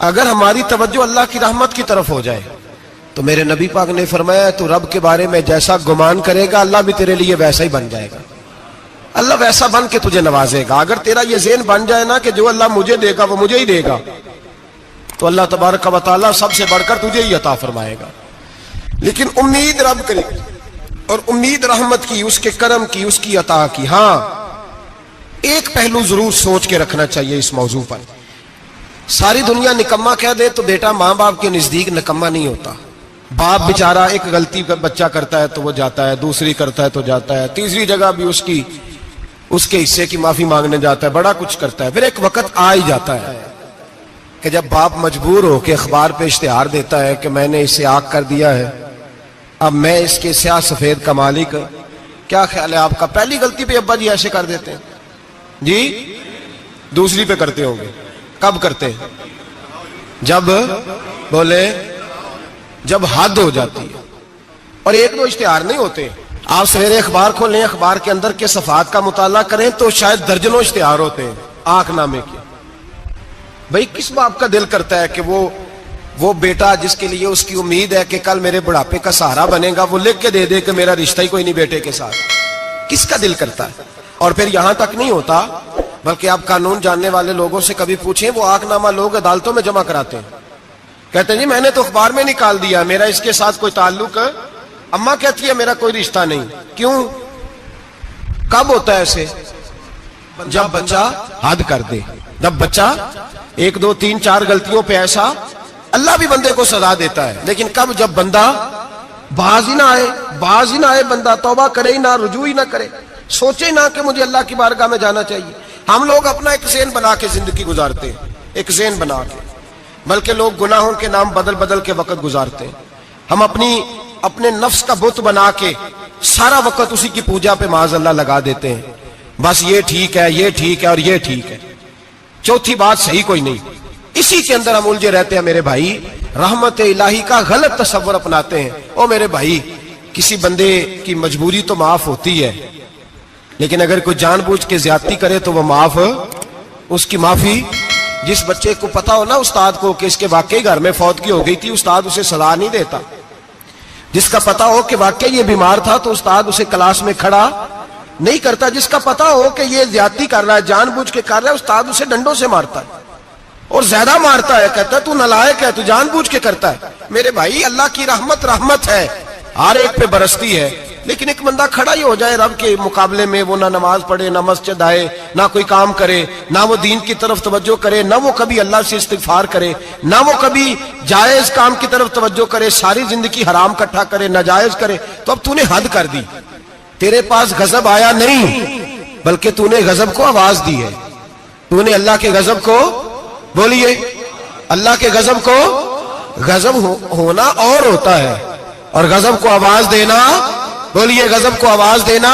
اگر ہماری توجہ اللہ کی رحمت کی طرف ہو جائے تو میرے نبی پاک نے فرمایا تو رب کے بارے میں جیسا گمان کرے گا اللہ بھی تیرے لیے ویسا ہی بن جائے گا. اللہ ویسا بن کے تجھے نوازے گا. اگر تیرا یہ ذہن بن جائے نا کہ جو اللہ مجھے دے گا وہ مجھے ہی دے گا تو اللہ تبارک و تعالیٰ سب سے بڑھ کر تجھے ہی عطا فرمائے گا. لیکن امید رب کرے اور امید رحمت کی، اس کے کرم کی، اس کی عطا کی. ہاں ایک پہلو ضرور سوچ کے رکھنا چاہیے اس موضوع پر. ساری دنیا نکما کہہ دے تو بیٹا ماں باپ کے نزدیک نکما نہیں ہوتا. باپ بیچارہ ایک غلطی بچہ کرتا ہے تو وہ جاتا ہے، دوسری کرتا ہے تو جاتا ہے، تیسری جگہ بھی اس کے حصے کی معافی مانگنے جاتا ہے، بڑا کچھ کرتا ہے. پھر ایک وقت آ ہی جاتا ہے کہ جب باپ مجبور ہو کے اخبار پہ اشتہار دیتا ہے کہ میں نے اسے آگ کر دیا ہے، اب میں اس کے سیاہ سفید کا مالک. کیا خیال ہے آپ کا؟ پہلی غلطی پہ ابا جی ایسے کر دیتے ہیں جی، دوسری پہ کرتے ہوں گے. کب کرتے ہیں؟ جب بولے جب حد ہو جاتی ہے. اور ایک دو اشتہار نہیں ہوتے. آپ سویرے اخبار کھولیں، اخبار کے اندر کے صفحات کا مطالعہ کریں تو شاید درجنوں اشتہار ہوتے ہیں آنکھ نامے کے. بھئی کس باپ کا دل کرتا ہے کہ وہ بیٹا جس کے لیے اس کی امید ہے کہ کل میرے بڑھاپے کا سہارا بنے گا وہ لکھ کے دے دے کہ میرا رشتہ ہی کوئی نہیں بیٹے کے ساتھ؟ کس کا دل کرتا ہے؟ اور پھر یہاں تک نہیں ہوتا بلکہ آپ قانون جاننے والے لوگوں سے کبھی پوچھیں، وہ آنکھ نامہ لوگ عدالتوں میں جمع کراتے ہیں، کہتے ہیں جی میں نے تو اخبار میں نکال دیا، میرا اس کے ساتھ کوئی تعلق، اماں کہتی ہے میرا کوئی رشتہ نہیں. کیوں؟ کب ہوتا ہے ایسے؟ جب بچہ حد کر دے. جب بچہ 1 2 3 4 غلطیوں پہ ایسا، اللہ بھی بندے کو سزا دیتا ہے. لیکن کب؟ جب بندہ باز ہی نہ آئے بندہ توبہ کرے ہی نہ، رجوع ہی نہ کرے، سوچے نہ کہ مجھے اللہ کی بارگاہ میں جانا چاہیے. ہم لوگ اپنا ایک ذہن بنا کے زندگی گزارتے ہیں، ایک ذہن بنا کے، بلکہ لوگ گناہوں کے نام بدل کے وقت گزارتے ہیں. ہم اپنے نفس کا بت بنا کے سارا وقت اسی کی پوجا پہ معاذ اللہ لگا دیتے ہیں. بس یہ ٹھیک ہے، یہ ٹھیک ہے اور یہ ٹھیک ہے، چوتھی بات صحیح کوئی نہیں. اسی کے اندر ہم الجھے رہتے ہیں میرے بھائی. رحمت الہی کا غلط تصور اپناتے ہیں. او میرے بھائی، کسی بندے کی مجبوری تو معاف ہوتی ہے، لیکن اگر کوئی جان بوجھ کے زیادتی کرے تو وہ معاف، اس کی معافی. جس بچے کو پتا ہو نا استاد کو کہ اس کے واقعی گھر میں فوتگی ہو گئی تھی، استاد اسے سزا نہیں دیتا. جس کا پتا ہو کہ واقعی یہ بیمار تھا تو استاد اسے کلاس میں کھڑا نہیں کرتا. جس کا پتا ہو کہ یہ زیادتی کر رہا ہے، جان بوجھ کے کر رہا ہے، استاد اسے ڈنڈوں سے مارتا ہے اور زیادہ مارتا ہے، کہتا ہے تو نالائق ہے، تو جان بوجھ کے کرتا ہے. میرے بھائی اللہ کی رحمت ہے، ہر ایک پہ برستی ہے. لیکن ایک بندہ کھڑا ہی ہو جائے رب کے مقابلے میں، وہ نہ نماز پڑھے، نہ مسجد آئے، نہ کوئی کام کرے، نہ وہ دین کی طرف توجہ کرے، نہ وہ کبھی اللہ سے استغفار کرے، نہ وہ کبھی جائز کام کی طرف توجہ کرے، ساری زندگی حرام کٹھا کرے، ناجائز کرے، تو اب تو نے حد کر دی. تیرے پاس غضب آیا نہیں بلکہ تو نے غضب کو آواز دی ہے. تو نے اللہ کے غضب کو، بولیے اللہ کے غضب کو، غضب ہونا اور ہوتا ہے اور غضب کو آواز دینا، بولیے غضب کو آواز دینا،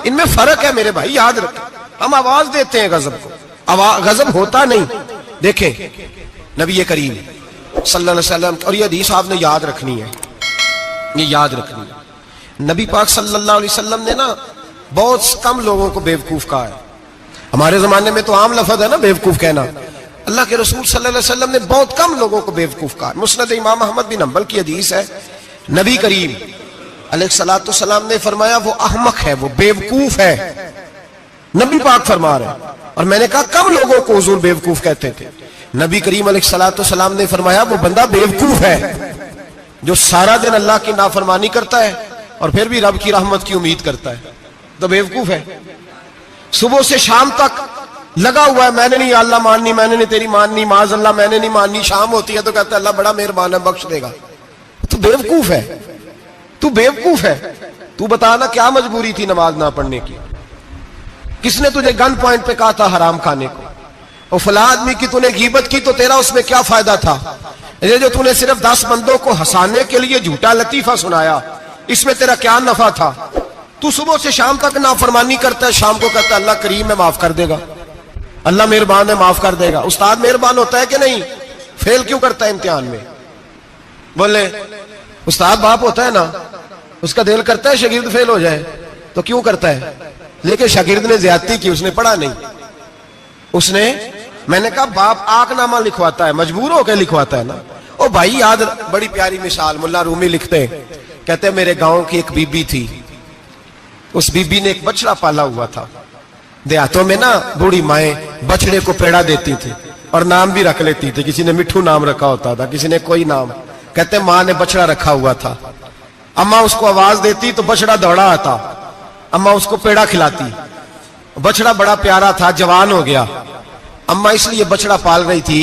ان میں فرق ہے میرے بھائی، یاد رکھیں. ہم آواز دیتے ہیں غضب کو، غضب ہوتا نہیں. دیکھیں نبی کریم صلی اللہ علیہ وسلم، اور یہ حدیث آپ نے یاد رکھنی ہے، یہ یاد رکھنی ہے. نبی پاک صلی اللہ علیہ وسلم نے نا بہت کم لوگوں کو بیوقوف کہا ہے. ہمارے زمانے میں تو عام لفظ ہے نا بیوقوف کہنا. اللہ کے رسول صلی اللہ علیہ وسلم نے بہت کم لوگوں کو بیوقوف کہا. مسند امام احمد بن حنبل کی حدیث ہے، نبی کریم علیہ الصلوۃ والسلام نے فرمایا وہ احمق ہے، وہ بیوقوف ہے. نبی پاک فرما رہے ہیں. اور میں نے کہا کم لوگوں کو حضور بیوقوف کہتے تھے. نبی کریم علیہ الصلوۃ والسلام نے فرمایا وہ بندہ بیوقوف ہے جو سارا دن اللہ کی نافرمانی کرتا ہے اور پھر بھی رب کی رحمت کی امید کرتا ہے، تو بیوقوف ہے. صبح سے شام تک لگا ہوا ہے، میں نے نہیں اللہ ماننی، میں نے نہیں تیری ماننی، معاذ اللہ میں نے نہیں ماننی. شام ہوتی ہے تو کہتا ہے اللہ بڑا مہربان ہے بخش دے گا. تو بیوقوف ہے، تو بیوقوف ہے. تو بتانا کیا مجبوری تھی نماز نہ پڑھنے کی؟ کس نے تجھے گن پوائنٹ پہ کہا تھا حرام کھانے کو؟ اور فلاں آدمی کی تو نے غیبت کی تو تیرا اس میں کیا فائدہ تھا؟ یہ جو تو نے صرف 10 بندوں کو ہنسانے کے لیے جھوٹا لطیفہ سنایا، اس میں تیرا کیا نفع تھا؟ تو صبح سے شام تک نافرمانی کرتا ہے، شام کو کہتا ہے اللہ کریم ہے معاف کر دے گا، اللہ مہربان ہے معاف کر دے گا. استاد مہربان ہوتا ہے کہ نہیں؟ فیل کیوں کرتا ہے امتحان میں؟ بولے استاد باپ ہوتا ہے نا، اس کا دل کرتا ہے شاگرد فیل ہو جائے، تو کیوں کرتا ہے؟ لیکن شاگرد نے زیادتی کی، اس نے پڑھا نہیں، اس نے میں نے کہا باپ آنکھ نامہ لکھواتا ہے، مجبور ہو کے لکھواتا ہے نا۔ او بھائی یاد، بڑی پیاری مثال ملا رومی لکھتے ہیں، کہتے ہیں میرے گاؤں کی ایک بی بی تھی، اس بی بی نے ایک بچڑا پالا ہوا تھا۔ دیہاتوں میں نا بوڑھی مائیں بچڑے کو پیڑا دیتی تھی اور نام بھی رکھ لیتی تھی، کسی نے مٹھو نام رکھا ہوتا تھا، کسی نے کوئی نام۔ کہتے ہیں ماں نے بچڑا رکھا ہوا تھا، اماں اس کو آواز دیتی تو بچڑا دوڑا آتا، اماں اس کو پیڑا کھلاتی، بچڑا بڑا پیارا تھا، جوان ہو گیا۔ اماں اس لیے بچڑا پال رہی تھی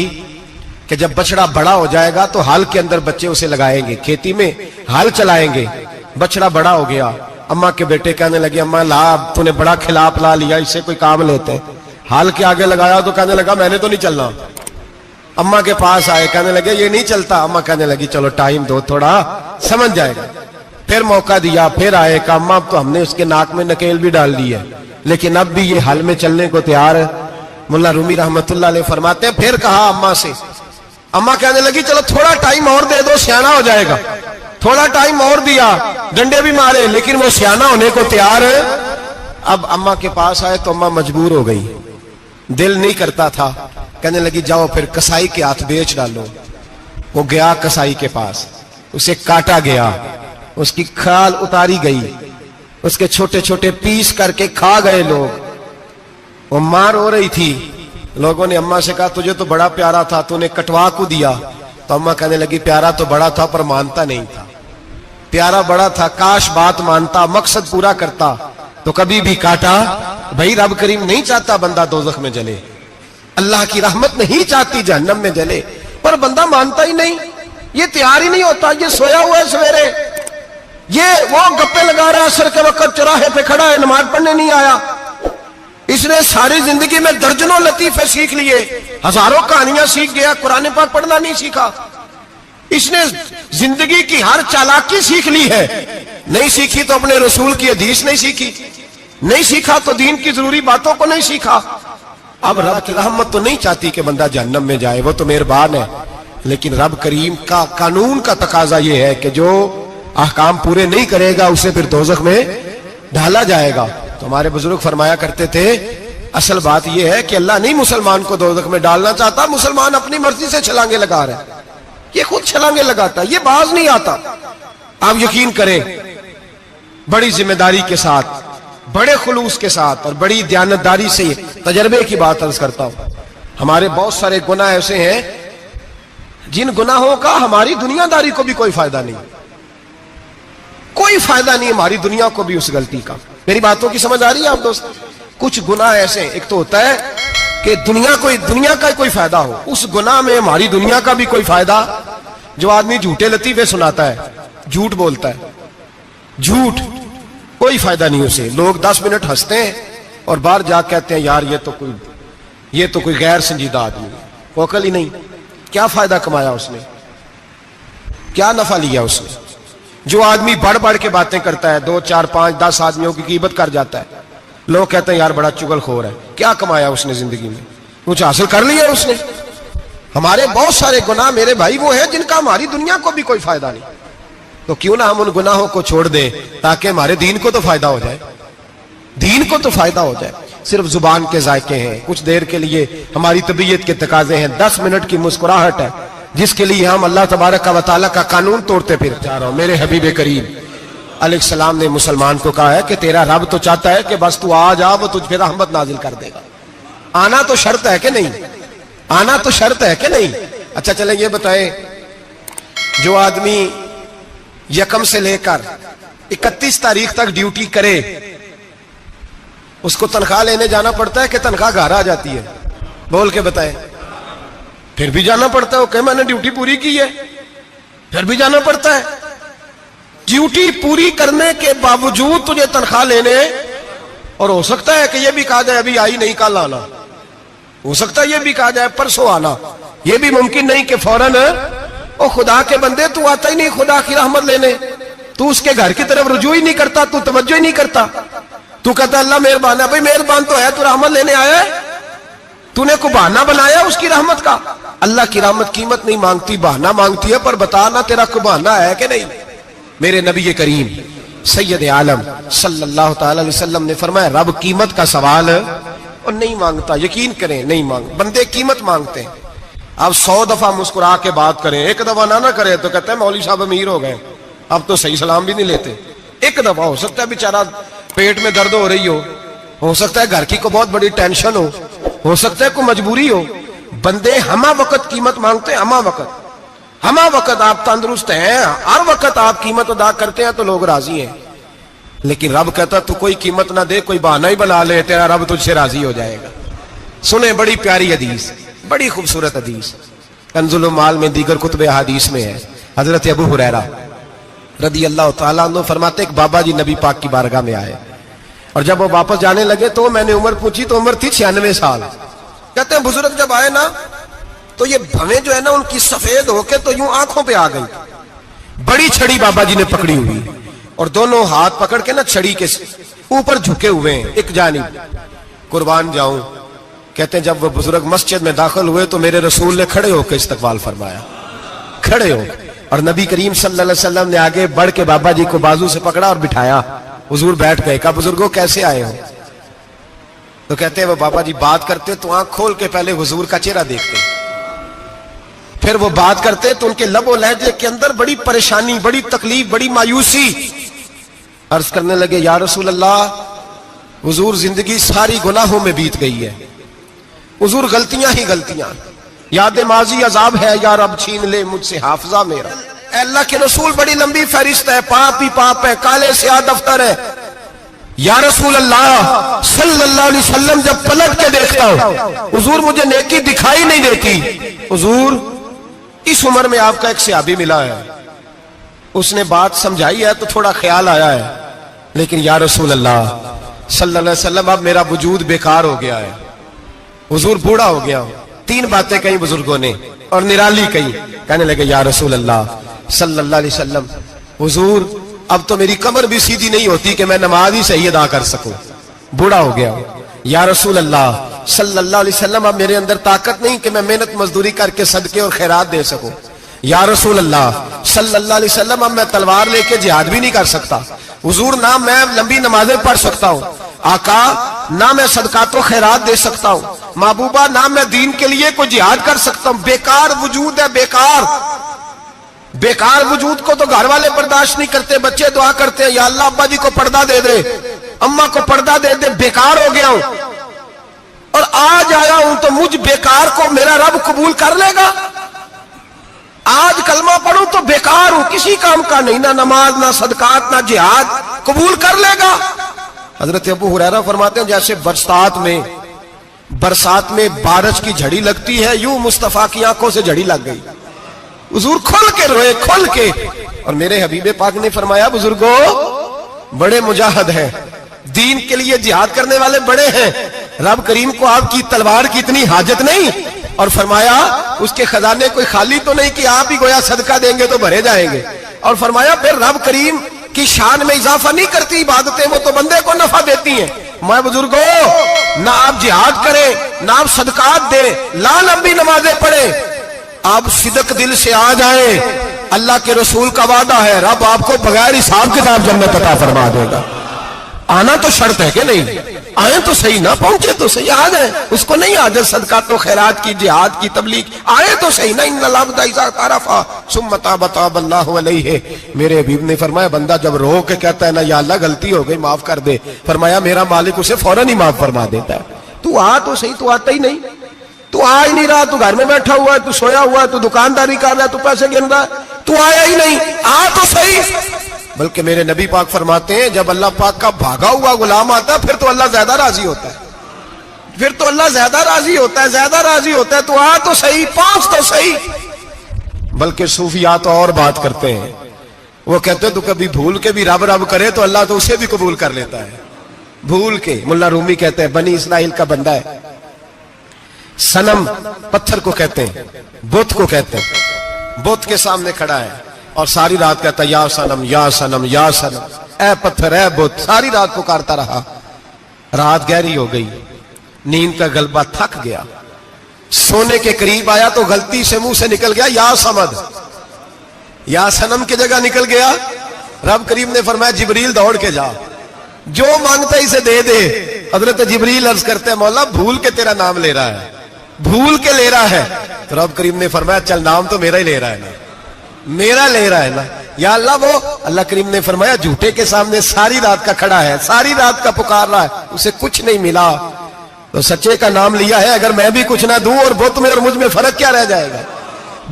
کہ جب بچڑا بڑا ہو جائے گا تو ہل کے اندر بچے اسے لگائیں گے، کھیتی میں ہل چلائیں گے۔ بچڑا بڑا ہو گیا، اماں کے بیٹے کہنے لگے اماں لا، تو نے بڑا کھلا پلا لیا، اس سے کوئی کام لیتے ہیں۔ ہل کے آگے لگایا تو کہنے لگا میں نے تو نہیں چلنا۔ اماں کے پاس آئے، کہنے لگے یہ نہیں چلتا۔ اماں کہنے لگی چلو ٹائم دو تھوڑا، سمجھ جائے گا۔ پھر موقع دیا، پھر آئے، کہا اماں اب تو ہم نے اس کے ناک میں نکیل بھی ڈال دی ہے، لیکن اب بھی یہ ہل میں چلنے کو تیار ہے۔ ملا رومی رحمت اللہ علیہ فرماتے ہیں پھر کہا اماں سے، اماں کہنے لگی چلو تھوڑا ٹائم اور دے دو، سیانا ہو جائے گا۔ تھوڑا ٹائم اور دیا، ڈنڈے بھی مارے، لیکن وہ سیانا ہونے کو تیار ہے۔ اب اماں کے پاس آئے تو اماں مجبور ہو گئی، دل نہیں کرتا تھا، کہنے لگی جاؤ پھر کسائی کے ہاتھ بیچ ڈالو۔ وہ گیا کسائی کے پاس، اسے کاٹا گیا، اس کی کھال اتاری گئی، اس کے چھوٹے چھوٹے پیس کر کے کھا گئے لوگ۔ وہ ماں رو رہی تھی، لوگوں نے اماں سے کہا تجھے تو بڑا پیارا تھا، تو نے کٹوا کو دیا۔ تو اماں کہنے لگی پیارا تو بڑا تھا پر مانتا نہیں تھا، پیارا بڑا تھا، کاش بات مانتا، مقصد پورا کرتا تو کبھی بھی کاٹا۔ بھائی رب کریم نہیں چاہتا بندہ دوزخ میں جلے، اللہ کی رحمت نہیں چاہتی جہنم میں جلے، پر بندہ مانتا ہی نہیں، یہ تیار ہی نہیں ہوتا۔ یہ سویا ہوا ہے سویرے، یہ وہ گپے لگا رہا ہے، عصر کے وقت چوراہے پہ کھڑا ہے، نماز پڑھنے نہیں آیا۔ اس نے ساری زندگی میں درجنوں لطیفے سیکھ لیے، ہزاروں کہانیاں سیکھ گیا، قرآن پاک پڑھنا نہیں سیکھا۔ اس نے زندگی کی ہر چالاکی سیکھ لی ہے، نہیں سیکھی تو اپنے رسول کی حدیث نہیں سیکھی، نہیں سیکھا تو دین کی ضروری باتوں کو نہیں سیکھا۔ اب رب کی رحمت تو نہیں چاہتی کہ بندہ جہنم میں جائے، وہ تو مہربان ہے، لیکن رب کریم کا قانون کا تقاضا یہ ہے کہ جو احکام پورے نہیں کرے گا اسے پھر دوزخ میں ڈالا جائے گا۔ تو ہمارے بزرگ فرمایا کرتے تھے اصل بات یہ ہے کہ اللہ نہیں مسلمان کو دوزخ میں ڈالنا چاہتا، مسلمان اپنی مرضی سے چھلانگے لگا رہا ہے، یہ خود چھلانگے لگاتا ہے، یہ باز نہیں آتا۔ آپ یقین کریں بڑی ذمہ داری کے ساتھ، بڑے خلوص کے ساتھ اور بڑی دیانتداری سے تجربے کی بات عرض کرتا ہوں، ہمارے بہت سارے گناہ ایسے ہیں جن گناہوں کا ہماری دنیا داری کو بھی کوئی فائدہ نہیں، کوئی فائدہ نہیں ہماری دنیا کو بھی اس غلطی کا۔ میری باتوں کی سمجھ آ رہی ہے آپ دوست؟ کچھ گناہ ایسے ہیں، ایک تو ہوتا ہے کہ دنیا کا کوئی فائدہ ہو، اس گناہ میں ہماری دنیا کا بھی کوئی فائدہ۔ جو آدمی جھوٹے لطیفے سناتا ہے، جھوٹ بولتا ہے، جھوٹ کوئی فائدہ نہیں اسے، لوگ 10 منٹ ہنستے ہیں اور باہر جا کہتے ہیں یار یہ تو کوئی غیر سنجیدہ آدمی ہے، وہ عقل ہی نہیں۔ کیا فائدہ کمایا اس نے، کیا نفع لیا اس نے؟ جو آدمی بڑھ بڑھ کے باتیں کرتا ہے، 2 4 5 10 آدمیوں کی غیبت کر جاتا ہے، لوگ کہتے ہیں یار بڑا چغل خور ہے، کیا کمایا اس نے زندگی میں؟ کچھ حاصل کر لیا اس نے؟ ہمارے بہت سارے گناہ میرے بھائی وہ ہیں جن کا ہماری دنیا کو بھی کوئی فائدہ نہیں، تو کیوں نہ ہم ان گناہوں کو چھوڑ دیں تاکہ ہمارے دین کو تو فائدہ ہو جائے، دین کو تو فائدہ ہو جائے۔ صرف زبان کے ذائقے ہیں، کچھ دیر کے لیے ہماری طبیعت کے تقاضے ہیں، 10 منٹ کی مسکراہٹ ہے جس کے لیے ہم اللہ تبارک و تعالیٰ کا قانون توڑتے پھر جا رہا ہوں۔ میرے حبیب کریم علیہ السلام نے مسلمان کو کہا ہے کہ تیرا رب تو چاہتا ہے کہ بس تو آ جا، وہ تجھ پہ رحمت نازل کر دے گا۔ آنا تو شرط ہے کہ نہیں؟ آنا تو شرط ہے کہ نہیں؟ اچھا چلیں یہ بتائیں، جو آدمی 1 سے لے کر 31 تاریخ تک ڈیوٹی کرے اس کو تنخواہ لینے جانا پڑتا ہے کہ تنخواہ گھر آ جاتی ہے؟ بول کے بتائیں۔ پھر بھی جانا پڑتا ہے، وہ کہ میں نے ڈیوٹی پوری کی ہے، پھر بھی جانا پڑتا ہے۔ ڈیوٹی پوری کرنے کے باوجود تجھے تنخواہ لینے، اور ہو سکتا ہے کہ یہ بھی کہا جائے ابھی آئی نہیں کل آنا، ہو سکتا ہے یہ بھی کہا جائے پرسوں آنا، یہ بھی ممکن نہیں کہ فوراً او خدا کے بندے تو آتا ہی نہیں خدا کی رحمت لینے، تو اس کے گھر کی طرف رجوع ہی نہیں کرتا، تو توجہ ہی نہیں کرتا، تو کہتا اللہ مہربان ہے۔ بھائی مہربان تو ہے، تو رحمت لینے آیا ہے، تو نے کو بہانہ بنایا اس کی رحمت کا؟ اللہ کی رحمت قیمت نہیں مانگتی، بہانہ مانگتی ہے، پر بتا نا تیرا کو بہانہ ہے کہ نہیں؟ میرے نبی کریم سید عالم صلی اللہ تعالی علیہ وسلم نے فرمایا رب قیمت کا سوال اور نہیں مانگتا، یقین کریں نہیں مانگ، بندے قیمت مانگتے ہیں. آپ 100 دفعہ مسکرا کے بات کریں، ایک دفعہ نہ کرے تو کہتے ہیں مولوی صاحب امیر ہو گئے، اب تو صحیح سلام بھی نہیں لیتے. ایک دفعہ ہو سکتا ہے بیچارہ پیٹ میں درد ہو رہی ہو سکتا ہے گھر کی کو بہت بڑی ٹینشن ہو سکتا ہے کوئی مجبوری ہو. بندے ہمہ وقت قیمت مانگتے ہیں، ہمہ وقت آپ تندرست ہیں، ہر وقت آپ قیمت ادا کرتے ہیں تو لوگ راضی ہیں. لیکن رب کہتا تو کوئی قیمت نہ دے، کوئی بہانہ ہی بنا لے، تیرا رب تجھ سے راضی ہو جائے گا. سنیں بڑی پیاری حدیث، بڑی خوبصورت حدیث، کنز المال میں دیگر کتب احادیث میں ہے. حضرت ابو ہریرہ رضی اللہ تعالیٰ عنہ فرماتے ایک بابا جی نبی پاک کی بارگاہ میں آئے، اور جب وہ واپس جانے لگے تو میں نے عمر پوچھی تو عمر تھی 96 سال. کہتے ہیں بزرگ جب آئے نا تو یہ بھویں جو ہے نا ان کی سفید ہو کے تو یوں آنکھوں پہ آ گئی. بڑی چھڑی بابا جی نے پکڑی ہوئی اور دونوں ہاتھ پکڑ کے نا چھڑی کے اوپر جھکے ہوئے ہیں ایک جانب. قربان جاؤں، کہتے ہیں جب وہ بزرگ مسجد میں داخل ہوئے تو میرے رسول نے کھڑے ہو کے استقبال فرمایا، کھڑے ہو، اور نبی کریم صلی اللہ علیہ وسلم نے آگے بڑھ کے بابا جی کو بازو سے پکڑا اور بٹھایا. حضور بیٹھ گئے. کہا بزرگوں کیسے آئے ہو؟ تو کہتے ہیں وہ بابا جی بات کرتے تو آنکھ کھول کے پہلے حضور کا چہرہ دیکھتے، پھر وہ بات کرتے تو ان کے لب و لہجے کے اندر بڑی پریشانی، بڑی تکلیف، بڑی مایوسی. عرض کرنے لگے یا رسول اللہ، حضور زندگی ساری گناہوں میں بیت گئی ہے، حضور غلطیاں ہی غلطیاں، یاد ماضی عذاب ہے، یا رب چھین لے مجھ سے حافظہ میرا. اے اللہ کے رسول بڑی لمبی فہرست ہے، پاپ ہی پاپ ہے، کالے سیاہ دفتر ہے. یا رسول اللہ صلی اللہ علیہ وسلم جب پلٹ کے دیکھتا ہوں حضور مجھے نیکی دکھائی نہیں دیتی. حضور اس عمر میں آپ کا ایک صحابی ملا ہے، اس نے بات سمجھائی ہے تو تھوڑا خیال آیا ہے، لیکن یا رسول اللہ صلی اللہ علیہ وسلم اب میرا وجود بیکار ہو گیا ہے، حضور بوڑھا ہو گیا ہوں. 3 باتیں کہیں بزرگوں نے اور نرالی کہیں. کہنے لگے یا رسول اللہ صلی اللہ علیہ وسلم، حضور اب تو میری کمر بھی سیدھی نہیں ہوتی کہ میں نماز ہی صحیح ادا کر سکوں، بوڑھا ہو گیا ہوں. یا رسول اللہ صلی اللہ علیہ وسلم اب میرے اندر طاقت نہیں کہ میں محنت مزدوری کر کے صدقے اور خیرات دے سکوں. یا رسول اللہ صلی اللہ علیہ وسلم اب میں تلوار لے کے جہاد بھی نہیں کر سکتا. حضور نہ میں لمبی نمازیں پڑھ سکتا ہوں، آقا نہ میں صدقات و خیرات دے سکتا ہوں، محبوبہ نہ میں دین کے لیے کوئی جہاد کر سکتا ہوں. بیکار وجود ہے، بیکار وجود کو تو گھر والے برداشت نہیں کرتے، بچے دعا کرتے ہیں یا اللہ ابا جی کو پردہ دے دے، اماں کو پردہ دے دے. بیکار ہو گیا ہوں اور آج آیا ہوں تو مجھ بیکار کو میرا رب قبول کر لے گا؟ آج کلمہ پڑھوں تو بیکار ہوں، کسی کام کا نہیں، نہ نماز نہ صدقات نہ جہاد، قبول کر لے گا؟ حضرت ابو ہریرہ فرماتے ہیں جیسے برسات میں بارش کی جھڑی لگتی ہے، یوں مصطفیٰ کی آنکھوں سے جھڑی لگ گئی. حضور کھل کے روئے، کھل کے. اور میرے حبیب پاک نے فرمایا بزرگوں بڑے مجاہد ہیں، دین کے لیے جہاد کرنے والے بڑے ہیں، رب کریم کو آپ کی تلوار کی اتنی حاجت نہیں. اور فرمایا اس کے خزانے کوئی خالی تو نہیں کہ آپ ہی گویا صدقہ دیں گے تو بھرے جائیں گے. اور فرمایا پھر رب کریم کی شان میں اضافہ نہیں کرتی عبادتیں، وہ تو بندے کو نفع دیتی ہیں. میں بزرگوں نہ آپ جہاد کریں نہ آپ صدقات دیں، لا لمبی نمازیں پڑھیں، آپ صدق دل سے آ جائیں، اللہ کے رسول کا وعدہ ہے رب آپ کو بغیر حساب کتاب جنت عطا فرما دے گا. آنا تو شرط ہے کہ نہیں؟ آئیں تو صحیح، نہ پہنچے تو صحیح، آ جائیں. اس کو نہیں عادت صدقات و خیرات کی، جہاد کی، تبلیغ، آئے تو صحیح نا. ان العبد اذا تعرف ثم تاب تاب اللہ علیہ. میرے حبیب نے فرمایا بندہ جب رو کے کہتا ہے نا یا اللہ غلطی ہو گئی معاف کر دے، فرمایا میرا مالک اسے فوراً ہی معاف فرما دیتا ہے. تو آ تو صحیح، تو آتا ہی نہیں، تو آ ہی نہیں رہا، تو گھر میں بیٹھا ہوا ہے، تو سویا ہوا ہے، تو دکانداری کر رہا ہے، تو پیسے گن رہا ہے، تو آیا ہی نہیں. آ تو صحیح. بلکہ میرے نبی پاک فرماتے ہیں جب اللہ پاک کا بھاگا ہوا غلام آتا ہے پھر تو اللہ زیادہ راضی ہوتا ہے، پھر تو اللہ زیادہ راضی ہوتا ہے، زیادہ راضی ہوتا ہے. تو آ تو صحیح، پہنچ تو صحیح. بلکہ صوفیات اور بات کرتے ہیں، وہ کہتے ہیں تو کبھی بھول کے بھی رب رب کرے تو اللہ تو اسے بھی قبول کر لیتا ہے. بھول کے. ملا رومی کہتے ہیں بنی اسرائیل کا بندہ ہے، صنم پتھر کو کہتے ہیں، بت کو کہتے ہیں، بت کے سامنے کھڑا ہے اور ساری رات کہتا ہے یا صنم یا صنم یا صنم، اے پتھر اے بت. ساری رات پکارتا رہا، رات گہری ہو گئی، نیند کا غلبہ، تھک گیا، سونے کے قریب آیا تو غلطی سے منہ سے نکل گیا یا صمد، یا صنم کی جگہ نکل گیا. رب کریم نے فرمایا جبریل دوڑ کے جا، جو مانگتا اسے دے دے. حضرت جبریل عرض کرتے ہیں مولا بھول کے تیرا نام لے رہا ہے، بھول کے لے رہا ہے. تو رب کریم نے فرمایا چل نام تو میرا ہی لے رہا ہے نا، میرا لے رہا ہے نا. یا اللہ وہ اللہ کریم نے فرمایا جھوٹے کے سامنے ساری رات کا کھڑا ہے، ساری رات کا پکار رہا ہے، اسے کچھ نہیں ملا، تو سچے کا نام لیا ہے. اگر میں بھی کچھ نہ دوں اور بت میں اور مجھ میں فرق کیا رہ جائے گا؟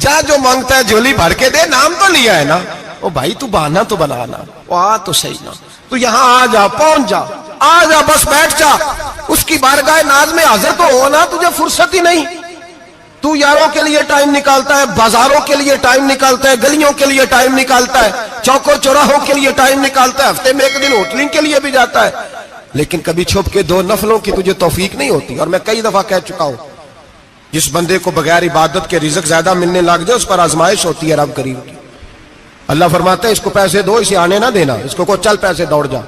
جا جو مانگتا ہے جھولی بھر کے دے، نام تو لیا ہے نا. او بھائی تو بہانا تو بنانا، آ تو صحیح نا، تو یہاں آ جا، پہنچ جا، آ جا، بس بیٹھ جا، اس کی بارگاہ ناز میں حاضر تو ہونا. تجھے فرصت ہی نہیں، تو یاروں کے لیے ٹائم نکالتا ہے، بازاروں کے لیے ٹائم نکالتا ہے، گلیوں کے لیے ٹائم نکالتا ہے، چوکوں چوراہوں کے لیے ٹائم نکالتا ہے، ہفتے میں ایک دن ہوٹلنگ کے لیے بھی جاتا ہے، لیکن کبھی چھپ کے 2 نفلوں کی تجھے توفیق نہیں ہوتی. اور میں کئی دفعہ کہہ چکا ہوں جس بندے کو بغیر عبادت کے رزق زیادہ ملنے لگ جائے اس پر آزمائش ہوتی ہے رب کریم کی. اللہ فرماتا ہے اس کو پیسے دو، اسے آنے نہ دینا، اس کو چل پیسے دوڑ جا.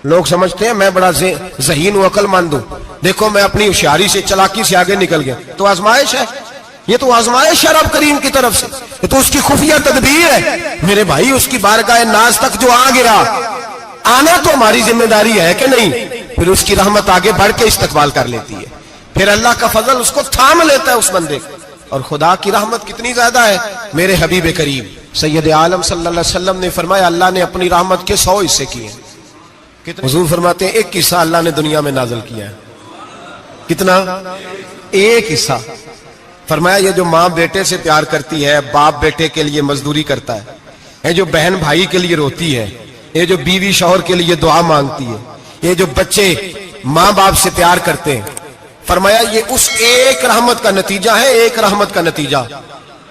لوگ سمجھتے ہیں میں بڑا ذہین و عقل مند ہوں، دیکھو میں اپنی ہوشیاری سے چلاکی سے آگے نکل گیا. تو آزمائش ہے، یہ تو آزمائش ہے رب کریم کی طرف سے، یہ تو اس کی خفیہ تدبیر ہے. میرے بھائی اس کی بارگاہ ناز تک جو آ گیا، آنا تو ہماری ذمہ داری ہے کہ نہیں؟ پھر اس کی رحمت آگے بڑھ کے استقبال کر لیتی ہے، پھر اللہ کا فضل اس کو تھام لیتا ہے اس بندے کو. اور خدا کی رحمت کتنی زیادہ ہے. میرے حبیب کریم سید عالم صلی اللہ علیہ وسلم نے فرمایا اللہ نے اپنی رحمت کے 100 حصے کیے. حضور فرماتے ہیں ایک حصہ اللہ نے دنیا میں نازل کیا ہے. کتنا؟ ایک حصہ. فرمایا یہ جو ماں بیٹے سے پیار کرتی ہے، باپ بیٹے کے لیے مزدوری کرتا ہے، یہ جو بہن بھائی کے لیے روتی ہے، یہ جو بیوی شوہر کے لیے دعا مانگتی ہے، یہ جو بچے ماں باپ سے پیار کرتے ہیں، فرمایا یہ اس ایک رحمت کا نتیجہ ہے، ایک رحمت کا نتیجہ.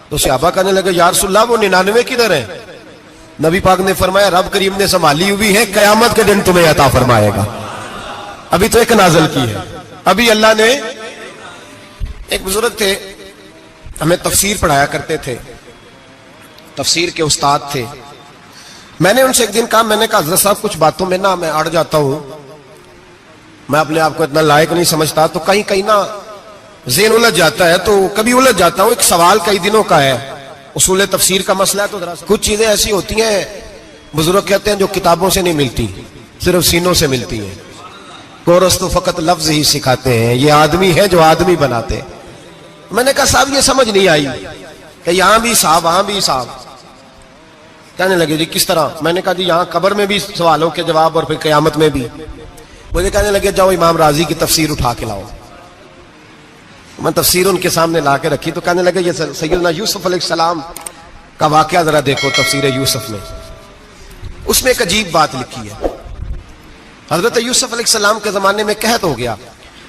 تو صحابہ کہنے لگے یا رسول اللہ وہ 99 کدھر ہیں؟ نبی پاک نے فرمایا رب کریم نے سنبھالی ہوئی ہے، قیامت کے دن تمہیں عطا فرمائے گا. ابھی تو ایک نازل کی ہے، ابھی اللہ نے. ایک بزرگ تھے ہمیں تفسیر پڑھایا کرتے تھے، تفسیر کے استاد تھے. میں نے ان سے ایک دن کہا، میں نے کہا حضرت صاحب کچھ باتوں میں نا میں اڑ جاتا ہوں، میں اپنے آپ کو اتنا لائق نہیں سمجھتا، تو کہیں کہیں نا ذہن الجھ جاتا ہے، تو کبھی الجھ جاتا ہوں. ایک سوال کئی دنوں کا ہے، اصول تفسیر کا مسئلہ ہے. تو کچھ چیزیں ایسی ہوتی ہیں بزرگ کہتے ہیں جو کتابوں سے نہیں ملتی، صرف سینوں سے ملتی ہیں. کورس تو فقط لفظ ہی سکھاتے ہیں، یہ آدمی ہے جو آدمی بناتے ہیں. میں نے کہا صاحب یہ سمجھ نہیں آئی کہ یہاں بھی صاحب وہاں بھی صاحب. کہنے لگے جی کس طرح؟ میں نے کہا جی یہاں قبر میں بھی سوالوں کے جواب اور پھر قیامت میں بھی. مجھے کہنے لگے جاؤ امام راضی کی تفسیر اٹھا کے لاؤ. میں تفسیر ان کے سامنے لا کے رکھی تو کہنے لگے یہ سیدنا یوسف علیہ السلام کا واقعہ ذرا دیکھو تفسیر یوسف میں. اس میں ایک عجیب بات لکھی ہے. حضرت یوسف علیہ السلام کے زمانے میں قحط ہو گیا،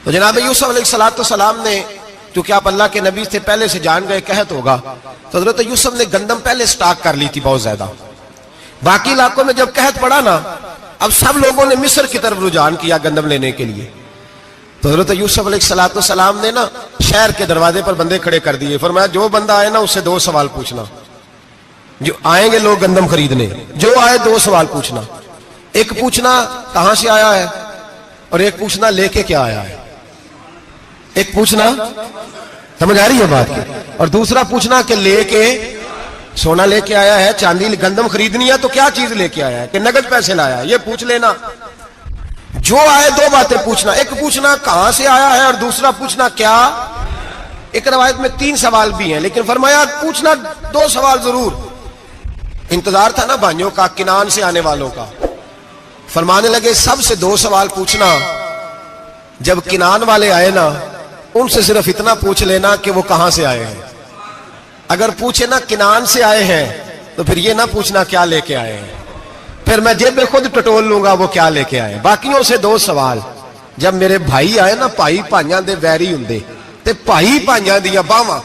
تو جناب یوسف علیہ السلام نے، کیونکہ آپ اللہ کے نبی سے پہلے سے جان گئے قحط ہوگا، تو حضرت یوسف نے گندم پہلے سٹاک کر لی تھی بہت زیادہ. باقی علاقوں میں جب قحط پڑا نا، اب سب لوگوں نے مصر کی طرف رجحان کیا گندم لینے کے لیے. تو حضرت یوسف علیہ السلام نے نا شہر کے دروازے پر بندے کھڑے کر دیے. فرمایا جو بندہ آئے نا اس سے 2 سوال پوچھنا. جو آئیں گے لوگ گندم خریدنے، جو آئے 2 سوال پوچھنا. ایک پوچھنا کہاں سے آیا ہے، اور ایک پوچھنا لے کے کیا آیا ہے. ایک پوچھنا، سمجھ آ رہی ہے بات کی، اور دوسرا پوچھنا کہ لے کے سونا لے کے آیا ہے، چاندی گندم خریدنی ہے تو کیا چیز لے کے آیا ہے، کہ نگد پیسے لایا ہے، یہ پوچھ لینا. جو آئے 2 باتیں پوچھنا. ایک پوچھنا کہاں سے آیا ہے اور دوسرا پوچھنا کیا. ایک روایت میں 3 سوال بھی ہیں، لیکن فرمایا پوچھنا 2 سوال ضرور. انتظار تھا نا بھائیوں کا کنان سے آنے والوں کا. فرمانے لگے سب سے 2 سوال پوچھنا. جب کنان والے آئے نا ان سے صرف اتنا پوچھ لینا کہ وہ کہاں سے آئے ہیں. اگر پوچھے نا کنان سے آئے ہیں تو پھر یہ نہ پوچھنا کیا لے کے آئے ہیں، پھر میں جیب میں خود ٹٹول لوں گا وہ کیا لے کے آئے. باقیوں سے 2 سوال. جب میرے بھائی آئے نا، بھائی بھائیاں دے ویری ہوندے تے بھائی بھائیاں دیا باواں،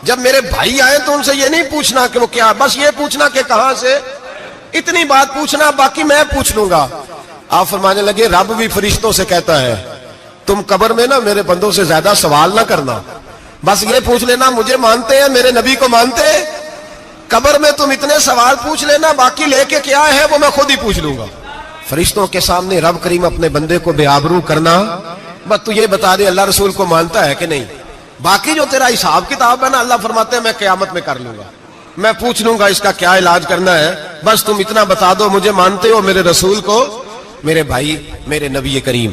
جب میرے بھائی آئے تو ان سے یہ نہیں پوچھنا کہ وہ کیا، بس یہ پوچھنا کہ کہاں سے. اتنی بات پوچھنا، باقی میں پوچھ لوں گا. آپ فرمانے لگے رب بھی فرشتوں سے کہتا ہے تم قبر میں نا میرے بندوں سے زیادہ سوال نہ کرنا، بس یہ پوچھ لینا مجھے مانتے ہیں، میرے نبی کو مانتے ہیں. قبر میں تم اتنے سوال پوچھ لینا، باقی لے کے کیا ہے وہ میں خود ہی پوچھ لوں گا. فرشتوں کے سامنے رب کریم اپنے بندے کو بے آبرو کرنا، بس تو یہ بتا دے اللہ رسول کو مانتا ہے کہ نہیں. باقی جو تیرا حساب کتاب ہے نا، اللہ فرماتے ہیں میں قیامت میں کر لوں گا، میں پوچھ لوں گا اس کا کیا علاج کرنا ہے. بس تم اتنا بتا دو مجھے مانتے ہو، میرے رسول کو، میرے بھائی، میرے نبی کریم.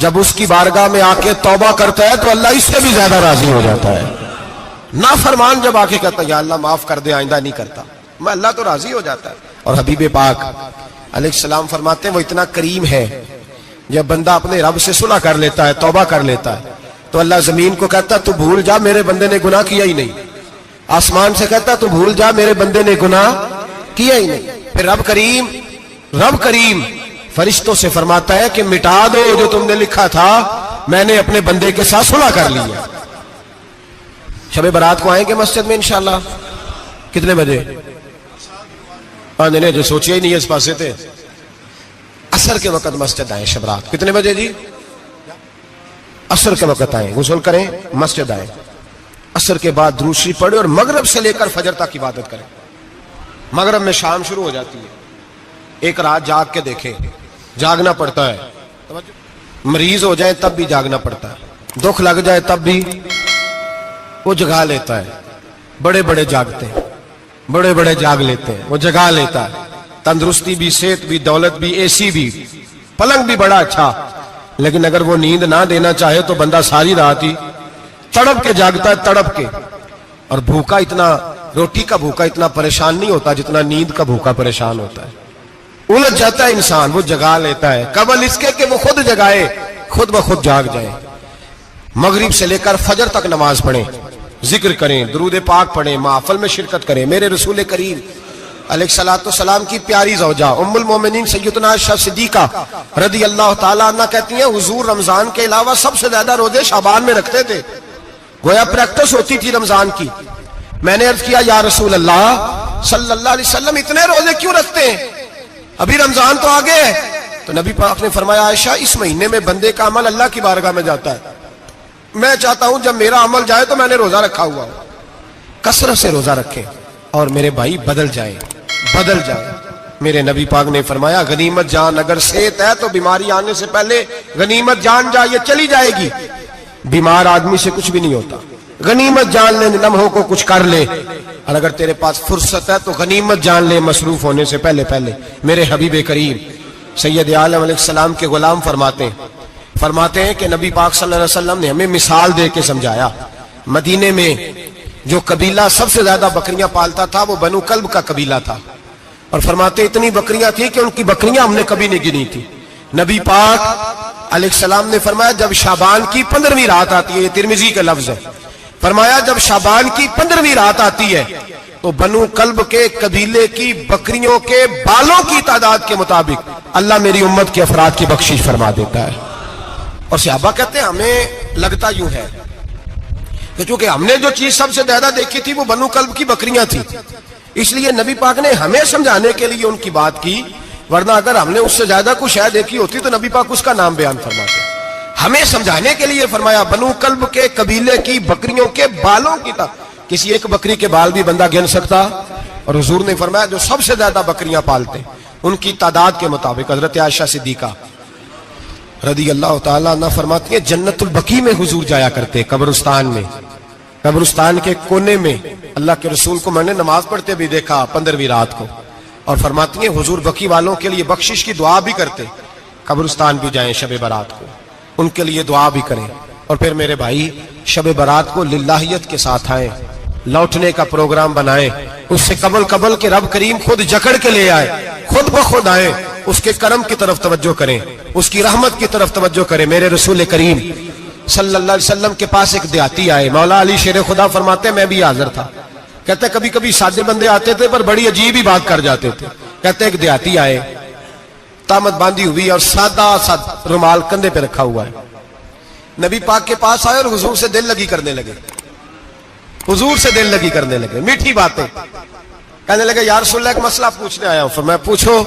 جب اس کی بارگاہ میں آ کے توبہ کرتا ہے تو اللہ اس سے بھی زیادہ راضی ہو جاتا ہے. نافرمان جب آ کے کہتا ہے یا اللہ معاف کر دے آئندہ نہیں کرتا, میں اللہ تو راضی ہو جاتا ہے. اور حبیب پاک علیہ السلام فرماتے ہیں وہ اتنا کریم ہے, جب بندہ اپنے رب سے صلح کر لیتا ہے, توبہ کر لیتا ہے, تو اللہ زمین کو کہتا ہے تو بھول جا میرے بندے نے گناہ کیا ہی نہیں. آسمان سے کہتا ہے تو بھول جا میرے بندے نے گناہ کیا ہی نہیں. پھر رب کریم فرشتوں سے فرماتا ہے کہ مٹا دو جو تم نے لکھا تھا, میں نے اپنے بندے کے ساتھ صلح کر لی ہے. شب برات کو آئیں گے مسجد میں انشاءاللہ. کتنے بجے؟ نہیں جو سوچیا ہی نہیں ہے اس پاس سے تھے. عصر کے وقت مسجد آئیں شب رات. کتنے بجے جی؟ عصر کے وقت آئیں, غسل کریں, مسجد آئیں, عصر کے بعد درود شریف پڑھیں اور مغرب سے لے کر فجر تک عبادت کریں. مغرب میں شام شروع ہو جاتی ہے. ایک رات جاگ کے دیکھیں, جاگنا پڑتا ہے. مریض ہو جائیں تب بھی جاگنا پڑتا ہے, دکھ لگ جائے تب بھی وہ جگا لیتا ہے. بڑے بڑے جاگتے ہیں, بڑے بڑے جاگ لیتے ہیں, وہ جگا لیتا ہے. تندرستی بھی, صحت بھی, دولت بھی, اے سی بھی, پلنگ بھی بڑا اچھا, لیکن اگر وہ نیند نہ دینا چاہے تو بندہ ساری رات ہی تڑپ کے جاگتا ہے, تڑپ کے. اور بھوکا اتنا, روٹی کا بھوکا اتنا پریشان نہیں ہوتا جتنا نیند کا بھوکا پریشان ہوتا ہے. الجھ جاتا ہے انسان, وہ جگا لیتا ہے قبل اس کے کہ وہ خود جگائے, خود بخود جاگ جائے. مغرب سے لے کر فجر تک نماز پڑھیں, ذکر کریں, درود پاک پڑھیں, محفل میں شرکت کریں. میرے رسول کریم علیہ الصلوۃ والسلام کی پیاری زوجہ ام المومنین سیدنا عائشہ صدیقہ رضی اللہ تعالیٰ عنہ کہتی ہیں حضور رمضان کے علاوہ سب سے زیادہ روزے شعبان میں رکھتے تھے, گویا پریکٹس ہوتی تھی رمضان کی. میں نے عرض کیا یا رسول اللہ صلی اللہ علیہ وسلم اتنے روزے کیوں رکھتے ہیں, ابھی رمضان تو آگے ہے. تو نبی پاک نے فرمایا عائشہ اس مہینے میں بندے کا عمل اللہ کی بارگاہ میں جاتا ہے, میں چاہتا ہوں جب میرا عمل جائے تو میں نے روزہ رکھا ہوا ہوں. کثرت سے روزہ رکھیں اور میرے بھائی بدل جائیں. میرے نبی پاک نے فرمایا غنیمت جان, اگر صحت ہے تو بیماری آنے سے پہلے غنیمت جان جائے, چلی جائے گی. بیمار آدمی سے کچھ بھی نہیں ہوتا, غنیمت جان لے, لمحوں کو کچھ کر لے. اور اگر تیرے پاس فرصت ہے تو غنیمت جان لے مصروف ہونے سے پہلے. میرے حبیب کریم سید عالم علیہ السلام کے غلام فرماتے ہیں کہ نبی پاک صلی اللہ علیہ وسلم نے ہمیں مثال دے کے سمجھایا. مدینے میں جو قبیلہ سب سے زیادہ بکریاں پالتا تھا وہ بنو کلب کا قبیلہ تھا, اور فرماتے اتنی بکریاں تھیں کہ ان کی بکریاں ہم نے کبھی نہیں گنی تھی. نبی پاک علیہ السلام نے فرمایا جب شعبان کی 15ویں رات آتی ہے, یہ ترمذی کا لفظ ہے, فرمایا جب شعبان کی 15ویں رات آتی ہے تو بنو کلب کے قبیلے کی بکریوں کے بالوں کی تعداد کے مطابق اللہ میری امت کے افراد کی بخشش فرما دیتا ہے. اور صحابہ کہتے ہیں ہمیں لگتا یوں ہے کہ چونکہ ہم نے جو چیز سب سے زیادہ دیکھی تھی وہ بنو کلب کی بکریاں تھی, اس لیے نبی پاک نے ہمیں سمجھانے کے لیے ان کی بات کی, ورنہ اگر ہم نے اس سے زیادہ کچھ شاید دیکھی ہوتی تو نبی پاک اس کا نام بیان فرماتے. ہمیں سمجھانے کے لیے فرمایا بنو کلب کے قبیلے کی بکریوں کے بالوں کی کسی ایک بکری کے بال بھی بندہ گن سکتا, اور حضور نے فرمایا جو سب سے زیادہ بکریاں پالتے ان کی تعداد کے مطابق. حضرت عائشہ صدیقہ رضی اللہ تعالیٰ عنہ فرماتی ہیں جنت البقیع میں حضور جایا کرتے, قبرستان میں, قبرستان کے کونے میں. اللہ کے رسول کو میں نے نماز پڑھتے بھی دیکھا 15ویں رات کو, اور فرماتی ہیں حضور بقیع والوں کے لیے بخشش کی دعا بھی کرتے. قبرستان بھی جائیں شب برات کو, ان کے لیے دعا بھی کریں. اور پھر میرے بھائی شب برات کو للہیت کے ساتھ آئیں, لوٹنے کا پروگرام بنائیں, اس سے قبل کے رب کریم خود جکڑ کے لے آئے, خود بخود آئیں, اس کے کرم کی طرف توجہ کریں, اس کی رحمت کی طرف توجہ کریں. میرے رسول کریم صلی اللہ علیہ وسلم کے پاس ایک دیہاتی آئے, مولا علی شیر خدا فرماتے میں بھی حاضر تھا. کہتے کبھی کبھی سادے بندے آتے تھے پر بڑی عجیب ہی بات کر جاتے تھے. کہتے ایک دیہاتی آئے, تامت باندھی ہوئی اور سادہ رومال کندھے پہ رکھا ہوا ہے. نبی پاک کے پاس آئے اور حضور سے دل لگی کرنے لگے, حضور سے دل لگی کرنے لگے, میٹھی باتیں کہنے لگے یا رسول اللہ ایک مسئلہ پوچھنے آیا ہوں. فرمایا پوچھو.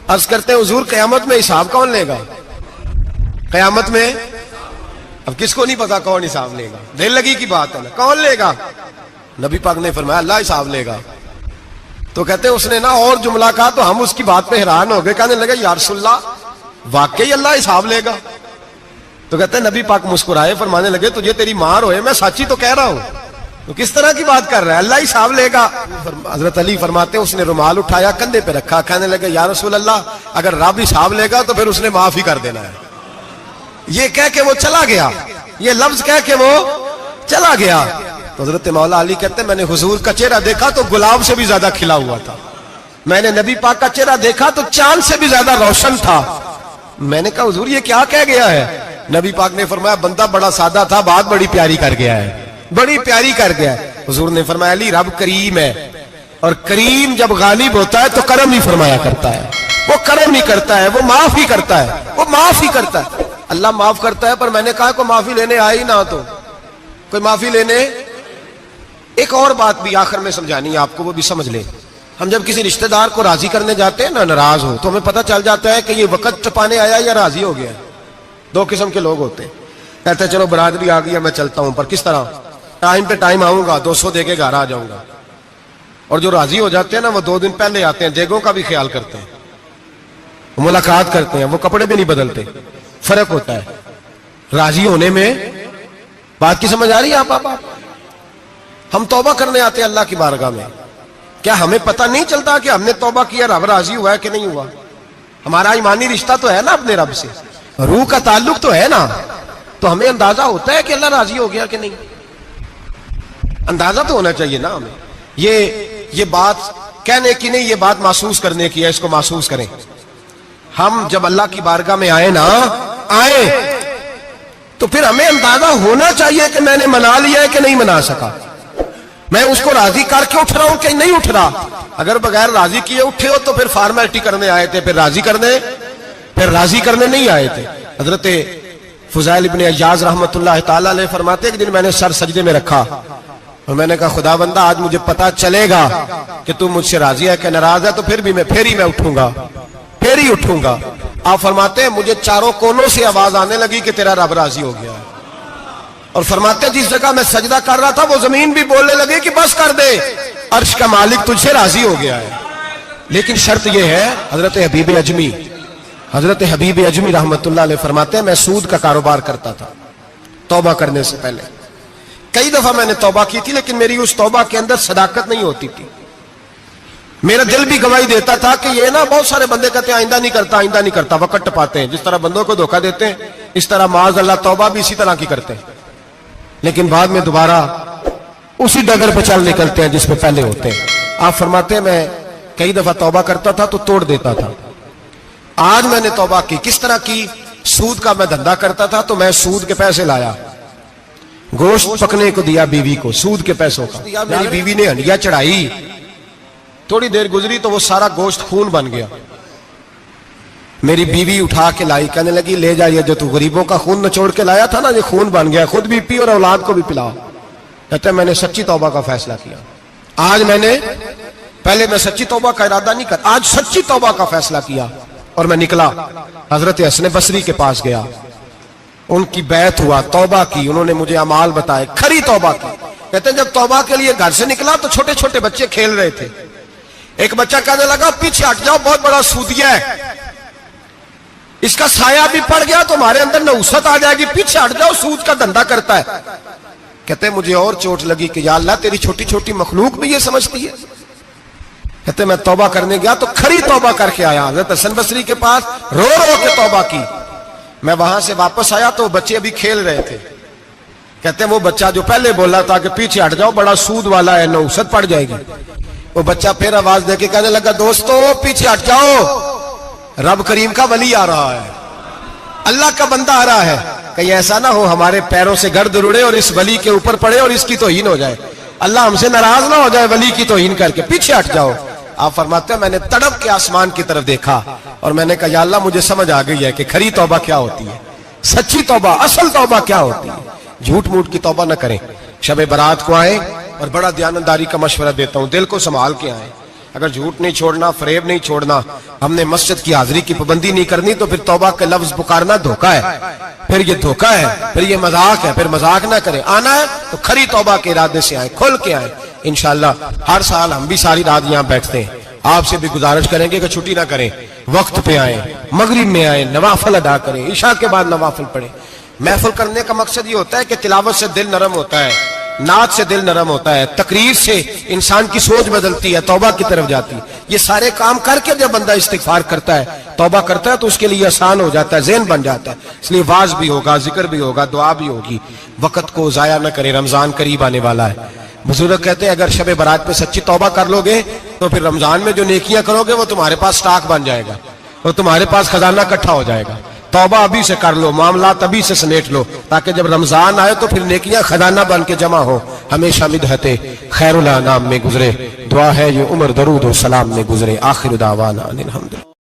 عرض کرتے ہیں حضور قیامت میں حساب کون لے گا؟ قیامت میں اب کس کو نہیں پتا کون حساب لے گا, دل لگی کی بات ہے نا, کون لے گا؟ نبی پاک نے فرمایا اللہ حساب لے گا. تو کہتے ہیں اس نے نا اور جملہ کہا تو ہم اس کی بات پہ حیران ہو گئے. کہنے لگے یا رسول اللہ واقعی اللہ حساب لے گا؟ تو کہتے ہیں نبی پاک مسکرائے, فرمانے لگے تجھے تیری مار ہوئے, میں سچی تو کہہ رہا ہوں, تو کس طرح کی بات کر رہا ہے, اللہ حساب لے گا. حضرت علی فرماتے ہیں اس نے رومال اٹھایا کندھے پہ رکھا, کہنے لگے یا رسول اللہ اگر رب حساب لے گا تو پھر اس نے معاف ہی کر دینا ہے. یہ کہہ کے وہ چلا گیا, یہ لفظ کہہ کے وہ چلا گیا. تو حضرت مولا علی کہتے ہیں میں نے حضور کا چہرہ دیکھا تو گلاب سے بھی زیادہ کھلا ہوا تھا, میں نے نبی پاک کا چہرہ دیکھا تو چاند سے بھی زیادہ روشن تھا. میں نے کہا حضور یہ کیا کہہ گیا ہے؟ نبی پاک نے فرمایا بندہ بڑا سادہ تھا, بات بڑی پیاری کر گیا ہے, بڑی پیاری کر گیا ہے. حضور نے فرمایا علی رب کریم ہے, اور کریم جب غالب ہوتا ہے تو کرم نہیں فرمایا کرتا ہے, وہ کرم نہیں کرتا ہے, وہ معاف ہی کرتا ہے, وہ معاف ہی کرتا ہے. اللہ معاف کرتا ہے, پر میں نے کہا کوئی معافی لینے آئے ہی نہ تو کوئی معافی لینے. ایک اور بات بھی آخر میں سمجھانی ہے آپ کو, وہ بھی سمجھ لیں. ہم جب کسی رشتہ دار کو راضی کرنے جاتے ہیں نا, ناراض ہو, تو ہمیں پتہ چل جاتا ہے کہ یہ وقت ٹپانے آیا یا راضی ہو گیا. دو قسم کے لوگ ہوتے ہیں, کہتے ہیں چلو برادری آ گئی, میں چلتا ہوں, پر کس طرح ٹائم پہ ٹائم آؤں گا, 200 دے کے گھر آ جاؤں گا. اور جو راضی ہو جاتے ہیں نا, وہ 2 دن پہلے آتے ہیں, دیگوں کا بھی خیال کرتے ہیں, ملاقات کرتے ہیں, وہ کپڑے بھی نہیں بدلتے. فرق ہوتا ہے راضی ہونے میں. بات کی سمجھ آ رہی ہے آپ؟ ہم توبہ کرنے آتے ہیں اللہ کی بارگاہ میں, کیا ہمیں پتہ نہیں چلتا کہ ہم نے توبہ کیا, رب راضی ہوا ہے کہ نہیں ہوا؟ ہمارا ایمانی رشتہ تو ہے نا اپنے رب سے, روح کا تعلق تو ہے نا, تو ہمیں اندازہ ہوتا ہے کہ اللہ راضی ہو گیا کہ نہیں. اندازہ تو ہونا چاہیے نا ہمیں. یہ بات کہنے کی نہیں, یہ بات محسوس کرنے کی ہے, اس کو محسوس کریں. ہم جب اللہ کی بارگاہ میں آئے تو پھر ہمیں اندازہ ہونا چاہیے کہ میں نے منا لیا ہے کہ نہیں منا سکا, میں اس کو راضی کر کے اٹھ رہا ہوں کہ نہیں اٹھ رہا. اگر بغیر راضی کیے اٹھے ہو تو پھر فارمیلٹی کرنے آئے تھے, پھر راضی کرنے نہیں آئے تھے. حضرت فضیل ابن عیاض رحمۃ اللہ تعالی علیہ فرماتے ہیں کہ دن میں نے سر سجدے میں رکھا اور میں نے کہا خدا بندہ آج مجھے پتا چلے گا کہ تم مجھ سے راضی ہے کہ ناراض ہے, تو پھر ہی میں اٹھوں گا. آپ فرماتے ہیں مجھے چاروں کونوں سے آواز آنے لگی کہ تیرا رب راضی ہو گیا ہے. اور فرماتے ہیں جس جگہ میں سجدہ کر رہا تھا وہ زمین بھی بولنے لگی کہ بس کر دے, عرش کا مالک تجھ سے راضی ہو گیا ہے. لیکن شرط یہ ہے, حضرت حبیب اجمی رحمت اللہ علیہ فرماتے ہیں میں سود کا کاروبار کرتا تھا توبہ کرنے سے پہلے. کئی دفعہ میں نے توبہ کی تھی, لیکن میری اس توبہ کے اندر صداقت نہیں ہوتی تھی. میرا دل بھی گواہی دیتا تھا کہ یہ نا بہت سارے بندے کہتے ہیں آئندہ نہیں کرتا, وقت ٹپاتے ہیں. جس طرح بندوں کو دھوکہ دیتے ہیں اس طرح معاذ اللہ توبہ بھی اسی طرح کی کرتے ہیں, لیکن بعد میں دوبارہ اسی ڈگر پہ چل نکلتے ہیں جس پہ پہلے ہوتے ہیں. آپ فرماتے ہیں میں کئی دفعہ توبہ کرتا تھا تو توڑ دیتا تھا. آج میں نے توبہ کی. کس طرح کی؟ سود کا میں دھندا کرتا تھا تو میں سود کے پیسے لایا, گوشت پکنے کو دیا بیوی کو, سود کے پیسوں کا. میری بیوی نے ہنڈیا چڑھائی, تھوڑی دیر گزری تو وہ سارا گوشت خون بن گیا. میری بیوی اٹھا کے لائی, کہنے لگی لے جائیے جو تو غریبوں کا خون نچوڑ کے لایا تھا نا, یہ خون بن گیا, خود بھی پی اور اولاد کو بھی پلاؤ. کہتے ہیں میں نے سچی توبہ کا فیصلہ کیا. آج پہلے میں سچی توبہ کا ارادہ نہیں کرتا, آج سچی توبہ کا فیصلہ کیا اور میں نکلا. حضرت حسن بصری کے پاس گیا, ان کی بیعت ہوا, توبہ کی, انہوں نے مجھے اعمال بتائے, کھری توبہ کی. کہتے ہیں جب توبہ کے لیے گھر سے نکلا تو چھوٹے چھوٹے بچے کھیل رہے تھے. ایک بچہ کہنے لگا پیچھے ہٹ جاؤ, بہت بڑا سودیا ہے, اس کا سایہ بھی پڑ گیا تو ہمارے اندر نحوست آ جائے گی, پیچھے ہٹ جاؤ, سود کا دھندا کرتا ہے. کہتے ہیں مجھے اور چوٹ لگی کہ یا اللہ تیری چھوٹی چھوٹی مخلوق بھی یہ سمجھتی ہے. کہتے ہیں میں توبہ کرنے گیا تو کھری توبہ کر کے آیا, حضرت حسن بصری کے پاس رو کے توبہ کی. میں وہاں سے واپس آیا تو بچے ابھی کھیل رہے تھے. کہتے ہیں وہ بچہ جو پہلے بولا تھا کہ پیچھے ہٹ جاؤ بڑا سود والا ہے, نحوست پڑ جائے گی, وہ بچہ پھر آواز دے کے کہنے لگا دوستو پیچھے ہٹ جاؤ, رب کریم کا ولی آ رہا ہے, اللہ کا بندہ آ رہا ہے. کہیں ایسا نہ ہو ہمارے پیروں سے گرد اڑے اور اس ولی کے اوپر پڑے اور اس کی توہین ہو جائے, اللہ ہم سے ناراض نہ ہو جائے ولی کی توہین کر کے, پیچھے ہٹ جاؤ. آپ فرماتے ہیں میں نے تڑپ کے آسمان کی طرف دیکھا اور میں نے کہا یا اللہ مجھے سمجھ آ گئی ہے کہ کھری توبہ کیا ہوتی ہے, سچی توبہ, اصل توبہ کیا ہوتی ہے. جھوٹ موٹ کی توبہ نہ کریں. شب برات کو آئیں اور بڑا دیانتداری کا مشورہ دیتا ہوں, دل کو سنبھال کے آئیں. اگر جھوٹ نہیں چھوڑنا, فریب نہیں چھوڑنا, ہم نے مسجد کی حاضری کی پابندی نہیں کرنی تو پھر توبہ کے لفظ پکارنا دھوکہ ہے, پھر یہ دھوکہ ہے, پھر یہ مذاق ہے, پھر مذاق نہ کریں. آنا ہے تو کھری توبہ کے ارادے سے آئیں, کھل کے آئیں. انشاءاللہ ہر سال ہم بھی ساری رات یہاں بیٹھتے ہیں, آپ سے بھی گزارش کریں گے کہ چھٹی نہ کریں, وقت پہ آئیں, مغرب میں آئیں, نوافل ادا کریں, عشاء کے بعد نوافل پڑھیں. محفل کرنے کا مقصد یہ ہوتا ہے کہ تلاوت سے دل نرم ہوتا ہے, نعت سے دل نرم ہوتا ہے، تقریر سے انسان کی سوچ بدلتی ہے، توبہ کی طرف جاتی ہے. یہ سارے کام کر کے جب بندہ استغفار کرتا ہے، توبہ کرتا ہے، تو اس کے لیے آسان ہو جاتا ہے، ذہن بن جاتا ہے. اس لیے واز بھی ہوگا، ذکر بھی ہوگا، دعا بھی ہوگی. وقت کو ضائع نہ کریں، رمضان قریب آنے والا ہے. بزرگ کہتے ہیں اگر شب برات پہ سچی توبہ کر لو گے تو پھر رمضان میں جو نیکیاں کرو گے وہ تمہارے پاس سٹاک بن جائے گا اور تمہارے پاس خزانہ اکٹھا ہو جائے گا. توبہ ابھی سے کر لو، معاملات ابھی سے سمیٹ لو، تاکہ جب رمضان آئے تو پھر نیکیاں خزانہ بن کے جمع ہو. ہمیشہ مدحت خیر الانام میں گزرے. دعا ہے یہ عمر درود و سلام میں گزرے. آخر دعوانا ان الحمد.